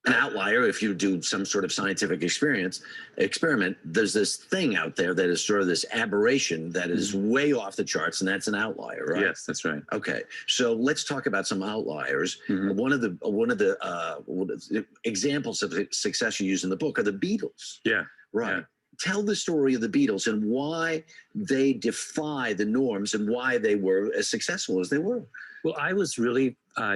an outlier. If you do some sort of scientific experiment, there's this thing out there that is sort of this aberration that is way off the charts, and that's an outlier, right? Yes, that's right. Okay, so let's talk about some outliers. One of the examples of success you use in the book are the Beatles. Yeah. Right. Yeah. Tell the story of the Beatles and why they defy the norms and why they were as successful as they were. Well, I was really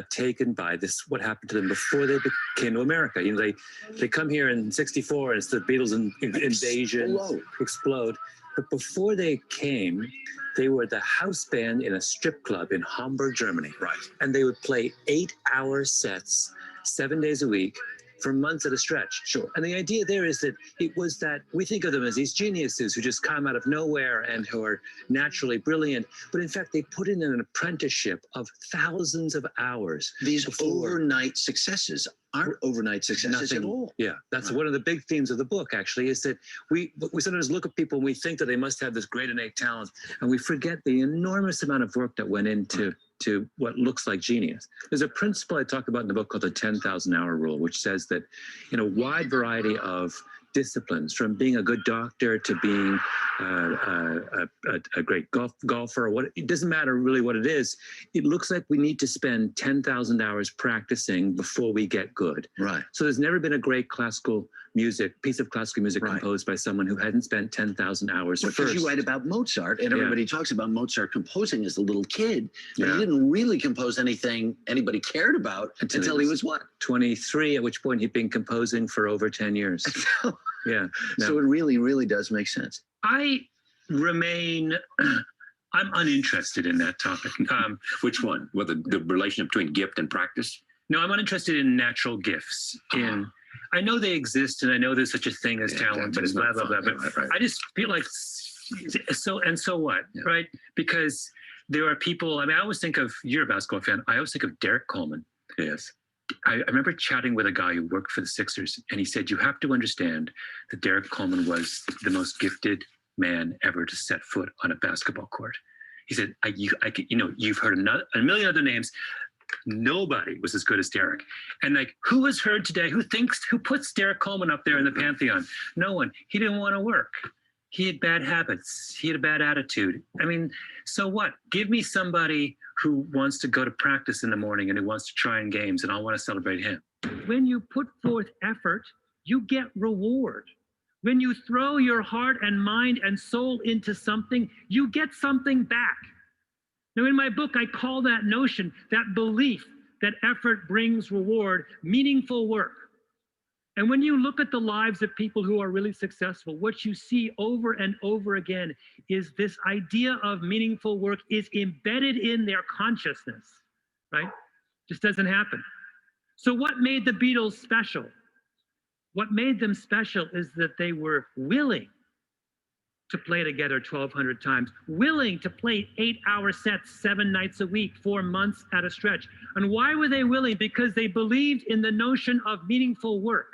taken by this, what happened to them before they came to America. You know, they come here in '64 and it's the Beatles invasion, explode. But before they came, they were the house band in a strip club in Hamburg, Germany. Right. And they would play 8-hour sets, 7 days a week, for months at a stretch. Sure. And the idea there is that it was that we think of them as these geniuses who just come out of nowhere and who are naturally brilliant. But in fact, they put in an apprenticeship of thousands of hours. These overnight successes aren't overnight successes at all. Yeah, that's one of the big themes of the book, actually, is that we sometimes look at people and we think that they must have this great innate talent, and we forget the enormous amount of work that went into what looks like genius. There's a principle I talk about in the book called the 10,000-hour rule, which says that in a wide variety of disciplines, from being a good doctor to being a great golfer, or it doesn't matter really what it is, it looks like we need to spend 10,000 hours practicing before we get good. Right. So there's never been a great piece of classical music composed by someone who hadn't spent 10,000 hours first. Because you write about Mozart, and everybody talks about Mozart composing as a little kid, but he didn't really compose anything anybody cared about until he was what? 23, at which point he'd been composing for over 10 years. Yeah. No. So it really, really does make sense. I remain, I'm uninterested in that topic. Which one? Well, the relationship between gift and practice? No, I'm uninterested in natural gifts. I know they exist, and I know there's such a thing as talent, but blah, blah, blah. But I just feel like, so what, right? Because there are people, I mean, I always think of, you're a basketball fan, I always think of Derek Coleman. Yes. I remember chatting with a guy who worked for the Sixers, and he said, you have to understand that Derek Coleman was the most gifted man ever to set foot on a basketball court. He said, you've heard a million other names. Nobody was as good as Derek. And like, who has heard today, who puts Derek Coleman up there in the pantheon? No one. He didn't want to work. He had bad habits. He had a bad attitude. I mean, so what? Give me somebody who wants to go to practice in the morning and who wants to try in games, and I want to celebrate him. When you put forth effort, you get reward. When you throw your heart and mind and soul into something, you get something back. Now, in my book, I call that notion, that belief that effort brings reward, meaningful work. And when you look at the lives of people who are really successful, what you see over and over again is this idea of meaningful work is embedded in their consciousness, right? Just doesn't happen. So what made the Beatles special? What made them special is that they were willing to play together 1,200 times, willing to play 8-hour sets 7 nights a week, 4 months at a stretch. And why were they willing? Because they believed in the notion of meaningful work.